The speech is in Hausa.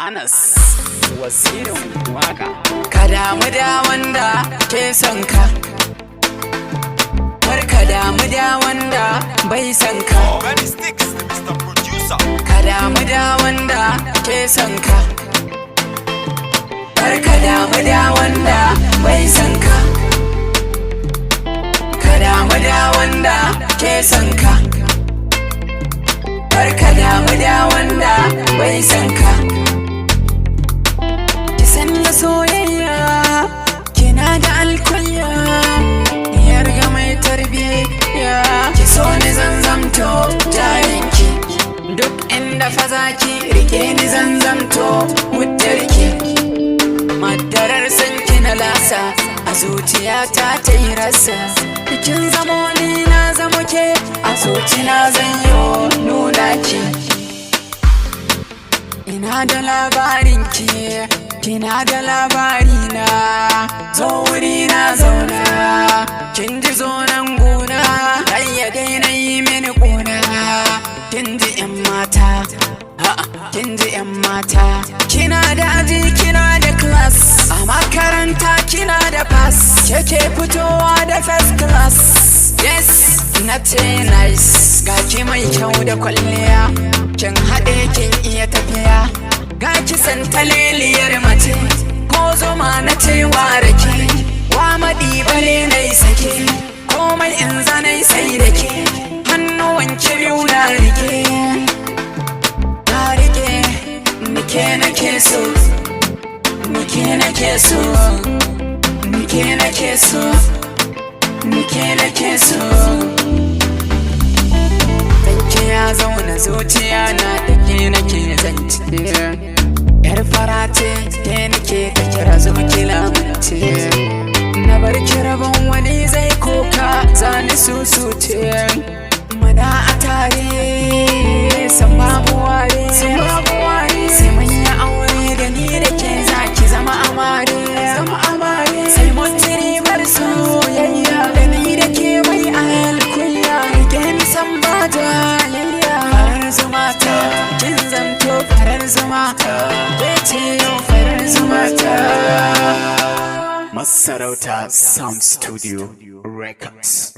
Anas wazirin waka. Ka damu da wanda ke son ka, kar ka damu da wanda bai son ka. Ka damu da wanda ke son ka, kar ka damu da wanda bai son ka. Ka damu da wanda ke son ka, kar ka damu da wanda bai son ka. Ki san da soyayya kina da alkunya, yarga mai tarbiyya. Ki so ni zan zamto jarinki, duk inda fa zaki rike ni zan zamto wutarki. Madarar sanki na lasa a zuciyata ta yi rasa. Kin zamo ni na zamo ke, a zuci na zan yi nuna ki. Ina da labarin ki, kina da labari na. Zo wuri na zauna, kin ji zonan gona, kayyade na yi mini kuna. Kin ji 'yan mata, kin ji 'yan mata. Kina da aji kina da class, a makaranta kina da pass. Keke fitowa da first class, yes na ce nice. Ga ki mai kyau da kwalliya, kin haɗe kin iya tafiya. Ga ki santaleliyar mace, ko zoma na cewa rake. Wa maɗi bale na yi sake, komai in zanai sai da ke. Hannuwan ki biyu na rike, na rike. Nike nake so, nike nake so, nike nake so, nike nake so. Danki ya zauna zuciya na, da ke nake zance. Yar fara ce ke nake ta kira zo ki lamunce. Na bar ki rabon wani zai koka, zani susuce. Muna a tare san babu ware, sai mun yi aure da ni da ke zaki zama amare. Sai mun ci ribar soyayya, da ni da ke mai alkunya. Rike ni san ba jayayya, farar zuma ta kin zamto farar zuma ta. Bece yau farar zuma ta. Masarauta Sound Studio Records.